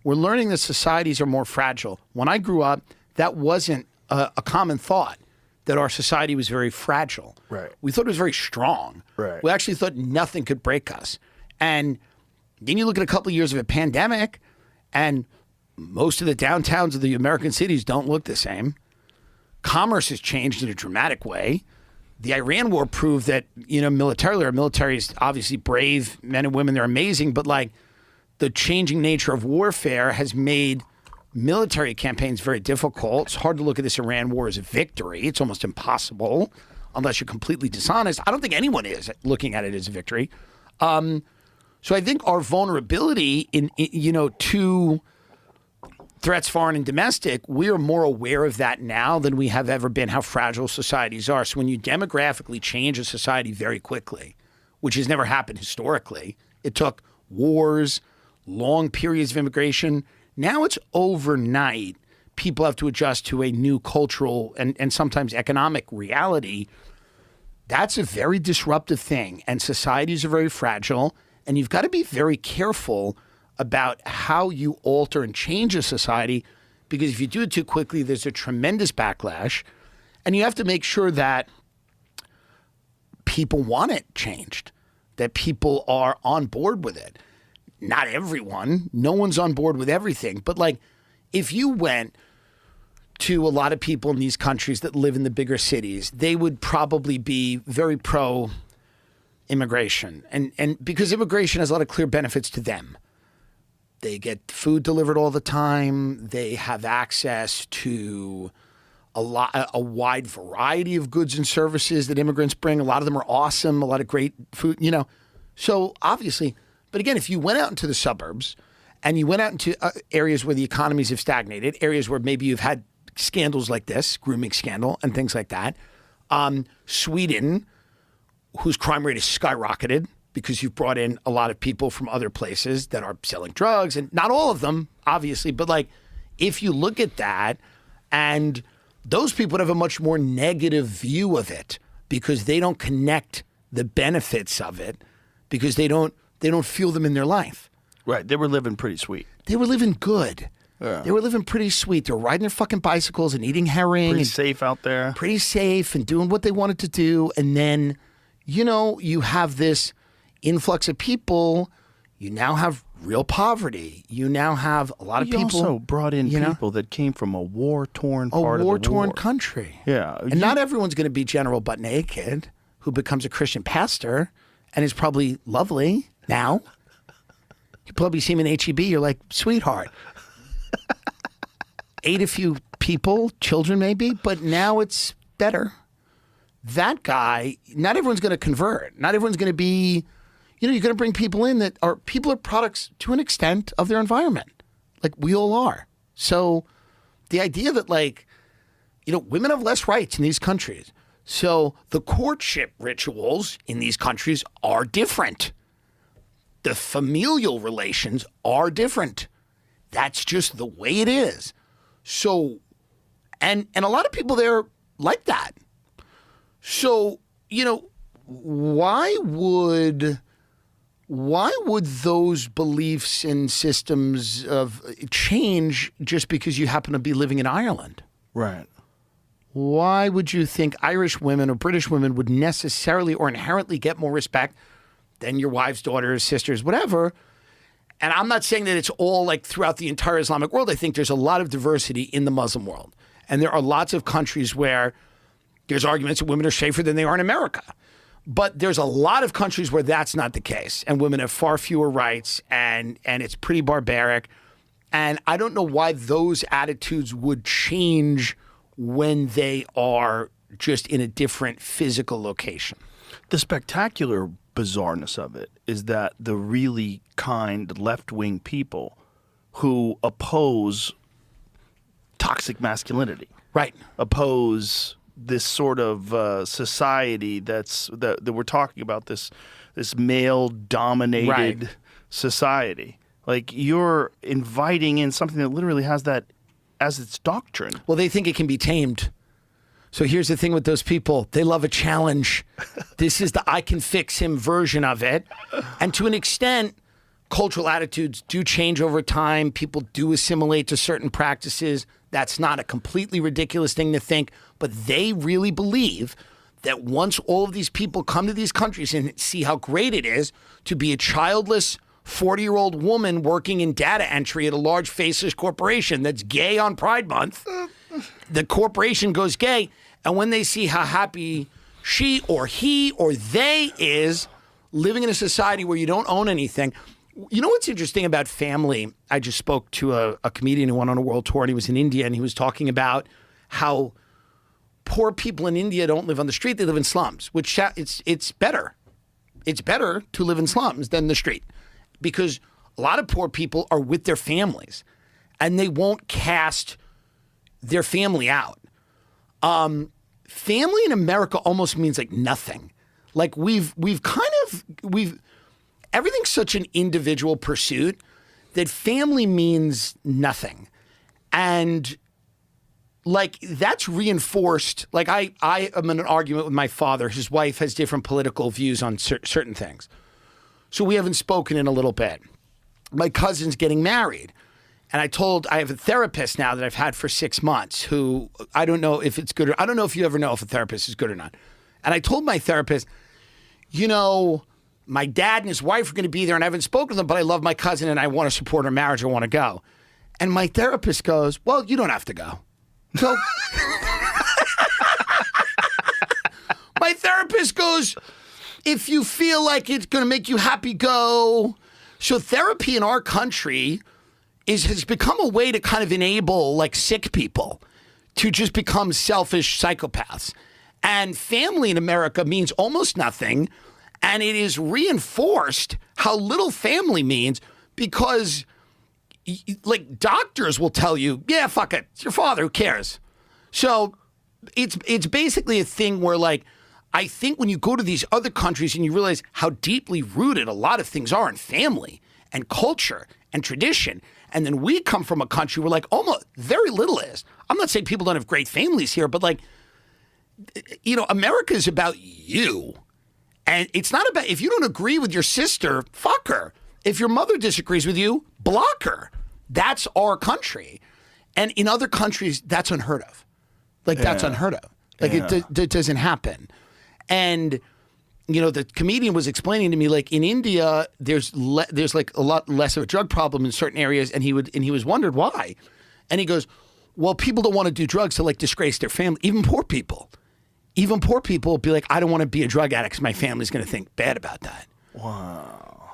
We're learning that societies are more fragile. When I grew up, that wasn't a common thought, that our society was very fragile. Right. We thought it was very strong. Right. We actually thought nothing could break us. And then you look at a couple of years of a pandemic, and most of the downtowns of the American cities don't look the same. Commerce has changed in a dramatic way. The Iran war proved that, militarily, our military is obviously brave men and women. They're amazing. But like the changing nature of warfare has made military campaigns very difficult. It's hard to look at this Iran war as a victory. It's almost impossible unless you're completely dishonest. I don't think anyone is looking at it as a victory. So I think our vulnerability to threats, foreign and domestic, we are more aware of that now than we have ever been, how fragile societies are. So when you demographically change a society very quickly, which has never happened historically, it took wars, long periods of immigration. Now it's overnight. People have to adjust to a new cultural and sometimes economic reality. That's a very disruptive thing. And societies are very fragile. And you've got to be very careful about how you alter and change a society, because if you do it too quickly, there's a tremendous backlash. And you have to make sure that people want it changed, that people are on board with it. Not everyone. No one's on board with everything. But like, if you went to a lot of people in these countries that live in the bigger cities, they would probably be very pro immigration. And because immigration has a lot of clear benefits to them. They get food delivered all the time. They have access to a wide variety of goods and services that immigrants bring. A lot of them are awesome. A lot of great food, So obviously, but again, if you went out into the suburbs and you went out into areas where the economies have stagnated, areas where maybe you've had scandals like this, grooming scandal and things like that, Sweden, whose crime rate has skyrocketed, because you've brought in a lot of people from other places that are selling drugs, and not all of them, obviously, but like if you look at that, and those people would have a much more negative view of it because they don't connect the benefits of it, because they don't feel them in their life. Right. They were living pretty sweet. They were living good. Yeah. They were living pretty sweet. They were riding their fucking bicycles and eating herring. Pretty safe out there. Pretty safe and doing what they wanted to do. And then, you have this influx of people. You now have real poverty. You now have a lot of people. You also brought in people that came from a war-torn part of the war. A war-torn country. Yeah. And not everyone's going to be General Butt Naked, who becomes a Christian pastor and is probably lovely now. You probably see him in HEB. You're like, sweetheart. Ate a few people, children maybe, but now it's better. That guy, not everyone's going to convert. Not everyone's going to be, you're going to bring people in that are products to an extent of their environment. Like we all are. So the idea that women have less rights in these countries. So the courtship rituals in these countries are different. The familial relations are different. That's just the way it is. So, and a lot of people there like that. So, why would those beliefs and systems of change just because you happen to be living in Ireland? Right. Why would you think Irish women or British women would necessarily or inherently get more respect than your wives, daughters, sisters, whatever? And I'm not saying that it's all like throughout the entire Islamic world. I think there's a lot of diversity in the Muslim world. And there are lots of countries where there's arguments that women are safer than they are in America. But there's a lot of countries where that's not the case. And women have far fewer rights, and it's pretty barbaric. And I don't know why those attitudes would change when they are just in a different physical location. The spectacular bizarreness of it is that the really kind left-wing people who oppose toxic masculinity, right, oppose this sort of society that we're talking about, this male-dominated society. Like, you're inviting in something that literally has that as its doctrine. Well, they think it can be tamed. So here's the thing with those people. They love a challenge. This is the I can fix him version of it. And to an extent, cultural attitudes do change over time. People do assimilate to certain practices. That's not a completely ridiculous thing to think, but they really believe that once all of these people come to these countries and see how great it is to be a childless 40-year-old woman working in data entry at a large faceless corporation that's gay on Pride Month, the corporation goes gay, and when they see how happy she or he or they is living in a society where you don't own anything. You know what's interesting about family? I just spoke to a comedian who went on a world tour, and he was in India, and he was talking about how poor people in India don't live on the street; they live in slums. Which it's better. It's better to live in slums than the street, because a lot of poor people are with their families, and they won't cast their family out. Family in America almost means like nothing. Like we've everything's such an individual pursuit that family means nothing. And like that's reinforced. Like I am in an argument with my father. His wife has different political views on certain things. So we haven't spoken in a little bit. My cousin's getting married. And I have a therapist now that I've had for 6 months who I don't know if it's good. I don't know if you ever know if a therapist is good or not. And I told my therapist, you know, my dad and his wife are going to be there and I haven't spoken to them, but I love my cousin and I want to support her marriage. I want to go. And my therapist goes, well, you don't have to go. So my therapist goes, if you feel like it's going to make you happy, go. So therapy in our country has become a way to kind of enable like sick people to just become selfish psychopaths. And family in America means almost nothing. And it is reinforced how little family means because like doctors will tell you, yeah, fuck it. It's your father. Who cares? So it's basically a thing where like, I think when you go to these other countries and you realize how deeply rooted a lot of things are in family and culture and tradition. And then we come from a country where like almost very little is. I'm not saying people don't have great families here, but like, you know, America is about you. And it's not about, if you don't agree with your sister, fuck her. If your mother disagrees with you, block her. That's our country. And in other countries, that's unheard of. Like that's unheard of. Like it doesn't happen. And you know, the comedian was explaining to me, like in India, there's like a lot less of a drug problem in certain areas, and he was wondered why, and he goes, well, people don't want to do drugs to like disgrace their family. Even poor people will be like, I don't want to be a drug addict because my family's going to think bad about that. Wow.